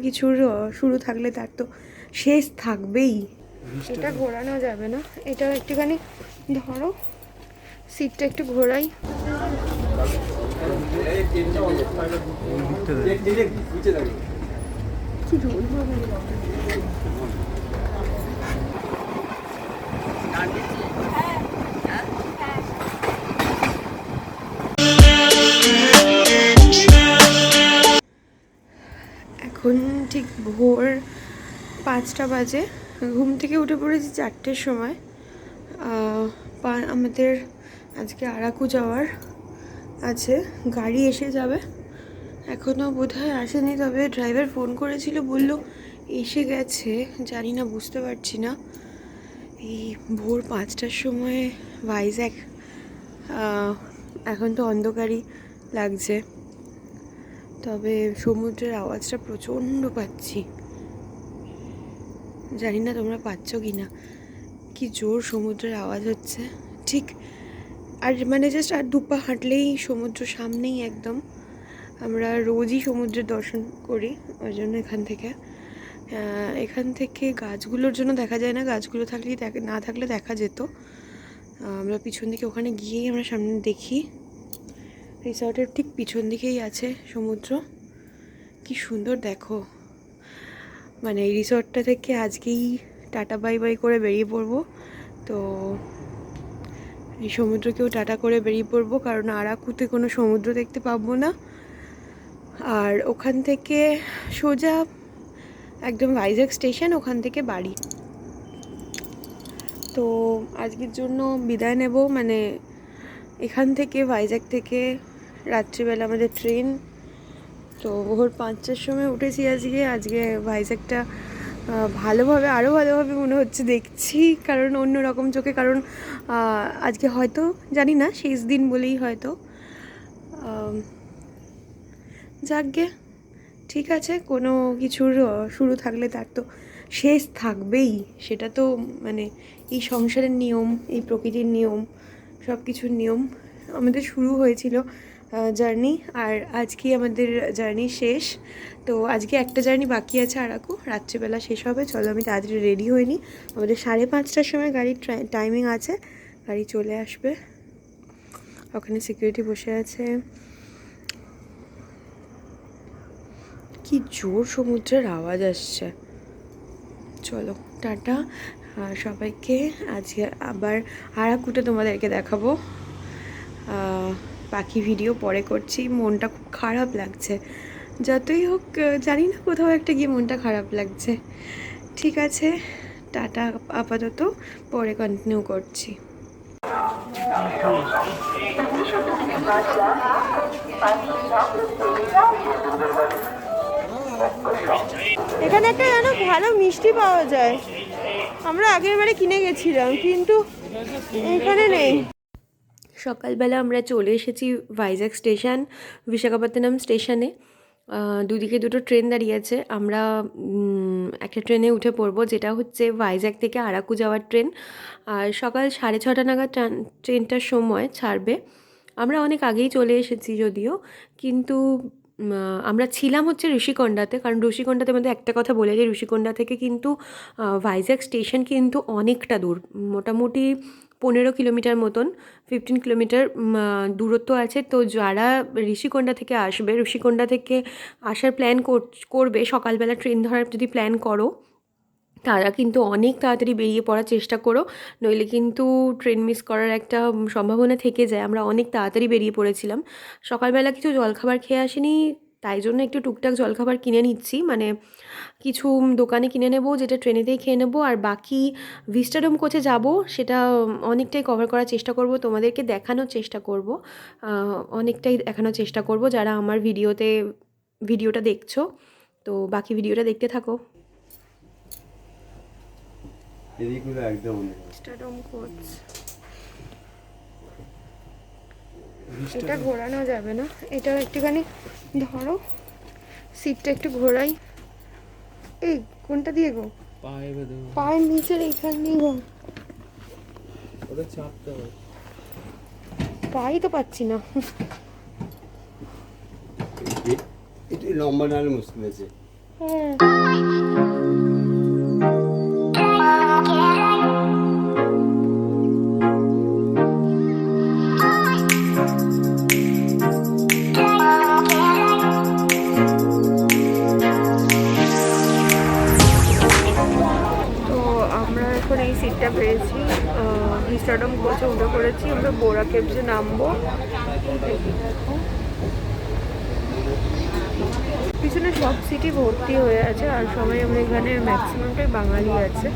কিছুর শুরু থাকলে তার তো শেষ থাকবেই। এটা ঘোরানো যাবে না, এটা একটুখানি ধরো, সিটটা একটু ঘোরাই। কি রোদ বাবা। এখন ঠিক ভোর 5টা বাজে, ঘুম থেকে উঠে পড়েছি 4টের সময়। আমাদের আজকে আরাকু যাওয়ার আছে, গাড়ি এসে যাবে, এখনও বোধহয় আসেনি, তবে ড্রাইভার ফোন করেছিল, বলল এসে গেছে, জানি না, বুঝতে পারছি না। এই ভোর 5টার সময় ভাইজ্যাক, এখন তো অন্ধকারই লাগছে, তবে সমুদ্রের আওয়াজটা প্রচণ্ড পাচ্ছি, জানি না তোমরা পাচ্ছ কি না, কি জোর সমুদ্রের আওয়াজ হচ্ছে। ঠিক আর মানে জাস্ট আর 2 পা হাঁটলেই সমুদ্র সামনেই একদম। আমরা রোজই সমুদ্রের দর্শন করি, ওই জন্য এখান থেকে গাছগুলোর জন্য দেখা যায় না, গাছগুলো থাকলেই না থাকলে দেখা যেত। আমরা পিছন দিকে ওখানে গিয়েই আমরা সামনে দেখি, রিসর্টের ঠিক পিছন দিকেই আছে সমুদ্র। কি সুন্দর দেখো, মানে এই রিসর্টটা থেকে আজকেই টাটা বাই বাই করে বেরিয়ে পড়বো। তো এই সমুদ্রকেও টাটা করে বেরিয়ে পড়বো, কারণ আরাকুতে কোনো সমুদ্র দেখতে পাবো না। আর ওখান থেকে সোজা একদম ভাইজ্যাক স্টেশন, ওখান থেকে বাড়ি। তো আজকের জন্য বিদায় নেব, মানে এখান থেকে ভাইজ্যাক থেকে রাত্রিবেলা আমাদের ট্রেন। তো ভোর 5টার সময় উঠেছি আজকে ভাইজ্যাকটা আরও ভালোভাবে মনে হচ্ছে দেখছি, কারণ অন্য রকম চোখে, কারণ আজকে হয়তো জানি না শেষ দিন বলেই হয়তো, যাকগে ঠিক আছে, কোনো কিছুর শুরু থাকলে তার তো শেষ থাকবেই, সেটা তো মানে এই সংসারের নিয়ম, এই প্রকৃতির নিয়ম, সব কিছুর নিয়ম। আমাদের শুরু হয়েছিল জার্নি, আর আজকেই আমাদের জার্নি শেষ। তো আজকে একটা জার্নি বাকি আছে আরাকু, রাত্রিবেলা শেষ হবে। চলো আমি তাড়াতাড়ি রেডি হয়ে নিই, আমাদের 5:30টার সময় গাড়ির টাইমিং আছে, গাড়ি চলে আসবে, ওখানে সিকিউরিটি বসে আছে। কি জোর সমুদ্রের আওয়াজ আসছে। চলো টাটা সবাইকে, আজকে আবার আরাকুটা তোমাদেরকে দেখাবো, বাকি ভিডিও পরে করছি। মনটা খুব খারাপ লাগছে, যতই হোক জানি না, কোথাও একটা গিয়ে মনটা খারাপ লাগছে। ঠিক আছে, টাটা আপাতত, পরে কন্টিনিউ করছি। এখানে একটা যেন ভালো মিষ্টি পাওয়া যায়, আমরা আগের বারে কিনে গেছিলাম, কিন্তু এখানে নেই। সকালবেলা আমরা চলে এসেছি ভাইজ্যাক স্টেশন, বিশাখাপত্তনম স্টেশনে। দুদিকে দুটো ট্রেন দাঁড়িয়ে আছে, আমরা একটা ট্রেনে উঠে পড়বো, যেটা হচ্ছে ভাইজ্যাক থেকে আরাকু যাওয়ার ট্রেন। আর সকাল 6:30 নাগাদ ট্রেনটার সময় ছাড়বে। আমরা অনেক আগেই চলে এসেছি যদিও, কিন্তু আমরা ছিলাম হচ্ছে ঋষিকোন্ডাতে, কারণ ঋষিকোন্ডাতে মধ্যে একটা কথা বলে যে ঋষিকোন্ডা থেকে কিন্তু ভাইজ্যাক স্টেশন কিন্তু অনেকটা দূর, মোটামুটি 15 কিলোমিটার মতন, 15 কিলোমিটার দূরত্ব আছে। তো যারা ঋষিকোন্ডা থেকে আসবে, ঋষিকোন্ডা থেকে আসার প্ল্যান করবে, সকালবেলা ট্রেন ধরার যদি প্ল্যান করো, তারা কিন্তু অনেক তাড়াতাড়ি বেরিয়ে পড়ার চেষ্টা করো, নইলে কিন্তু ট্রেন মিস করার একটা সম্ভাবনা থেকে যায়। আমরা অনেক তাড়াতাড়ি বেরিয়ে পড়েছিলাম, সকালবেলা কিছু জলখাবার খেয়ে আসিনি, তাই জন্য একটু টুকটাক জলখাবার কিনে নিচ্ছি, মানে কিছু দোকানে কিনে নেব, যেটা ট্রেনেতেই খেয়ে নেবো, আর বাকি ভিস্টাডোম কোচে যাব, সেটা অনেকটাই কভার করার চেষ্টা করব, তোমাদেরকে দেখানোর চেষ্টা করব, অনেকটাই দেখানোর চেষ্টা করব, যারা আমার ভিডিওটা দেখছো। তো বাকি ভিডিওটা দেখতে থাকো। এটা ঘোরানো যাবে না, এটা একটুখানি ধরো, সিটটা একটু ঘোরাই। এই কোনটা দিয়ে গো? পায়ের নিচের এইখানে গো, পাই তো পাচ্ছি না। একটু লম্বা নাহলে মুশকিল আছে। এই সিটটা পেয়েছি, ভিস্টাডম কোচে উঠে পড়েছি। আমরা বোরা কেভসে নামবো। পিছনে সব সিটি ভর্তি হয়ে আছে, আর সবাই আমরা এখানে ম্যাক্সিমামটাই বাঙালি আছে।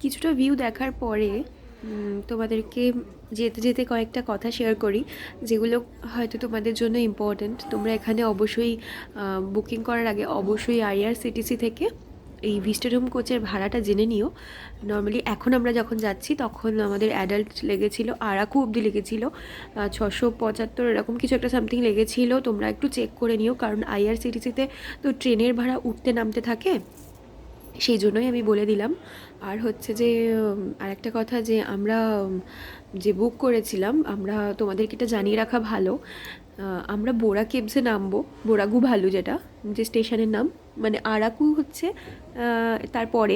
কিছুটা ভিউ দেখার পরে তোমাদেরকে যেতে যেতে কয়েকটা কথা শেয়ার করি, যেগুলো হয়তো তোমাদের জন্য ইম্পর্ট্যান্ট। তোমরা এখানে অবশ্যই বুকিং করার আগে অবশ্যই IRCTC থেকে এই ভিস্টাডোম কোচের ভাড়াটা জেনে নিও। নর্মালি এখন আমরা যখন যাচ্ছি তখন আমাদের অ্যাডাল্ট লেগেছিলো, আরাকু অবধি লেগেছিলো 675 এরকম কিছু একটা সামথিং লেগেছিলো। তোমরা একটু চেক করে নিও, কারণ IRCTCতে তো ট্রেনের ভাড়া উঠতে নামতে থাকে, সেই জন্যই আমি বলে দিলাম। আর হচ্ছে যে আরেকটা কথা, যে আমরা যে বুক করেছিলাম, আমরা তোমাদেরকে এটা জানিয়ে রাখা ভালো, আমরা বোরা কেভসে নামবো, বোরাগু ভালু যেটা যে স্টেশনের নাম, মানে আরাকু হচ্ছে তারপরে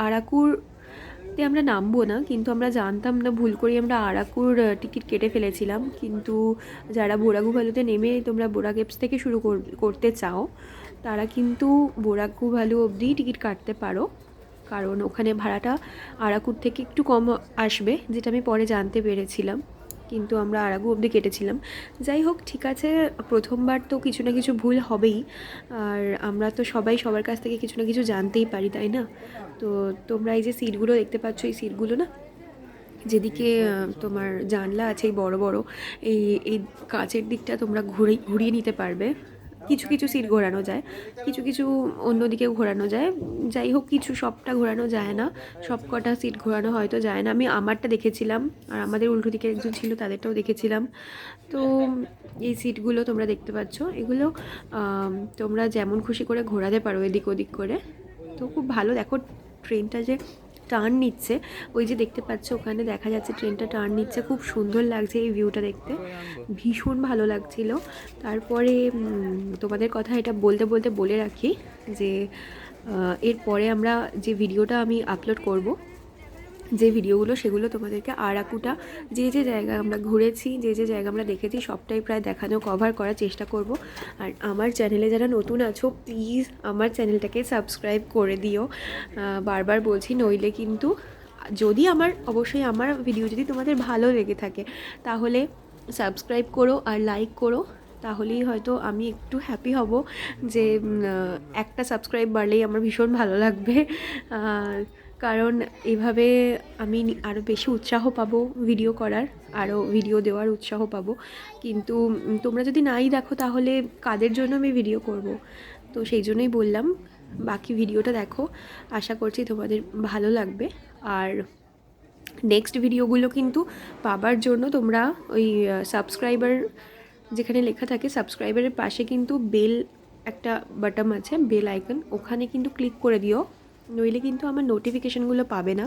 আরাকুরতে আমরা নামবো না, কিন্তু আমরা জানতাম না, ভুল করি আমরা আরাকুর টিকিট কেটে ফেলেছিলাম। কিন্তু যারা বোরাগু ভালুতে নেমে তোমরা বোরা কেভস থেকে শুরু করতে চাও, তারা কিন্তু বোরাগু ভালু অবধি টিকিট কাটতে পারো, কারণ ওখানে ভাড়াটা আরাকুর থেকে একটু কম আসবে, যেটা আমি পরে জানতে পেরেছিলাম। কিন্তু আমরা আরাকু অবধি কেটেছিলাম। যাই হোক, ঠিক আছে, প্রথমবার তো কিছু না কিছু ভুল হবেই, আর আমরা তো সবাই সবার কাছ থেকে কিছু না কিছু জানতেই পারি, তাই না? তো তোমরা এই যে সিটগুলো দেখতে পাচ্ছ, এই সিটগুলো না, যেদিকে তোমার জানলা আছে এই বড় বড়, এই এই কাঁচের দিকটা তোমরা ঘুরিয়ে নিতে পারবে। কিছু কিছু সিট ঘোরানো যায়, কিছু কিছু অন্যদিকেও ঘোরানো যায়। যাই হোক, কিছু সবটা ঘোরানো যায় না, সব কটা সিট ঘোরানো হয়তো যায় না। আমি আমারটা দেখেছিলাম, আর আমাদের উল্টো দিকে একজন ছিল, তাদেরটাও দেখেছিলাম। তো এই সিটগুলো তোমরা দেখতে পাচ্ছ, এগুলো তোমরা যেমন খুশি করে ঘোরাতে পারো এদিক ওদিক করে। তো খুব ভালো, দেখো ট্রেনটা যে টার্ন নিচ্ছে, ওই যে দেখতে পাচ্ছ ওখানে দেখা যাচ্ছে ট্রেনটা টার্ন নিচ্ছে, খুব সুন্দর লাগছে এই ভিউটা দেখতে, ভীষণ ভালো লাগছিল। তারপরে তোমাদের কথা এটা বলতে বলতে বলে রাখি যে এরপরে আমরা যে ভিডিওটা আমি আপলোড করব, যে ভিডিওগুলো, সেগুলো তোমাদেরকে আরাকুটা যে যে জায়গা আমরা ঘুরেছি, যে যে জায়গা আমরা দেখেছি, সবটাই প্রায় দেখানো, কভার করার চেষ্টা করব। আর আমার চ্যানেলে যারা নতুন আছো, প্লিজ আমার চ্যানেলটাকে সাবস্ক্রাইব করে দিও, বারবার বলছি, নইলে কিন্তু যদি অবশ্যই আমার ভিডিও যদি তোমাদের ভালো লেগে থাকে, তাহলে সাবস্ক্রাইব করো আর লাইক করো, তাহলেই হয়তো আমি একটু হ্যাপি হব, যে একটা সাবস্ক্রাইব বাড়লেই আমার ভীষণ ভালো লাগবে। কারণ এভাবে আমি আরও বেশি উৎসাহ পাবো ভিডিও করার, আরও ভিডিও দেওয়ার উৎসাহ পাবো। কিন্তু তোমরা যদি নাই দেখো, তাহলে কাদের জন্য আমি ভিডিও করব? তো সেই জন্যই বললাম, বাকি ভিডিওটা দেখো, আশা করছি তোমাদের ভালো লাগবে। আর নেক্সট ভিডিওগুলো কিন্তু পাবার জন্য তোমরা ওই সাবস্ক্রাইবার যেখানে লেখা থাকে, সাবস্ক্রাইবারের পাশে কিন্তু বেল একটা বাটন আছে, বেল আইকন, ওখানে কিন্তু ক্লিক করে দিও, নইলে কিন্তু আমার নোটিফিকেশানগুলো পাবে না।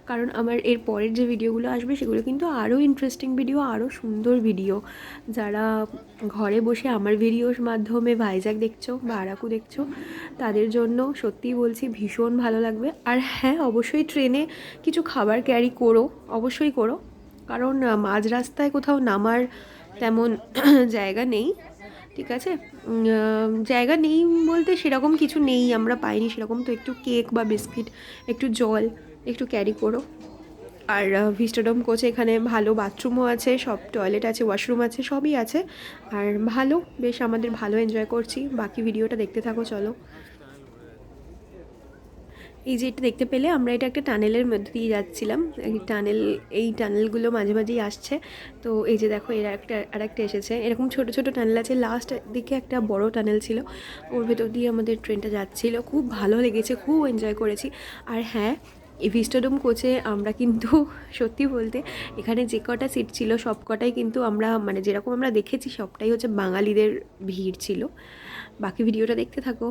কারণ আমার এর পরের যে ভিডিওগুলো আসবে সেগুলো কিন্তু আরও ইন্টারেস্টিং ভিডিও, আরও সুন্দর ভিডিও। যারা ঘরে বসে আমার ভিডিওর মাধ্যমে ভাইজ্যাগ দেখছো বা আরাকু দেখছো, তাদের জন্য সত্যিই বলছি ভীষণ ভালো লাগবে। আর হ্যাঁ, অবশ্যই ট্রেনে কিছু খাবার ক্যারি করো, অবশ্যই করো, কারণ মাঝ রাস্তায় কোথাও নামার তেমন জায়গা নেই, ঠিক আছে? জায়গা নেই বলতে সেরকম কিছু নেই, আমরা পাইনি সেরকম, তো একটু কেক বা বিস্কিট, একটু জল একটু ক্যারি করো। আর ভিস্টাডোম কোচে এখানে ভালো বাথরুমও আছে, সব টয়লেট আছে, ওয়াশরুম আছে, সবই আছে। আর ভালো, বেশ আমাদের ভালো এনজয় করছি। বাকি ভিডিওটা দেখতে থাকো, চলো। এই যে এটা দেখতে পেলে, আমরা এটা একটা টানেলের মধ্যে দিয়ে যাচ্ছিলাম। এই টানেলগুলো মাঝে মাঝেই আসছে। তো এই যে দেখো, এরা আরেকটা এসেছে। এরকম ছোট ছোট টানেল আছে, লাস্ট দিকে একটা বড় টানেল ছিল, ওর ভেতর দিয়ে আমাদের ট্রেনটা যাচ্ছিল। খুব ভালো লেগেছে, খুব এনজয় করেছি। আর হ্যাঁ, এই ভিস্টাডোম কোচে আমরা কিন্তু সত্যি বলতে এখানে যে কটা সিট ছিল সব কটাই কিন্তু আমরা মানে যেরকম আমরা দেখেছি সবটাই হচ্ছে বাঙালিদের ভিড় ছিল। বাকি ভিডিওটা দেখতে থাকো।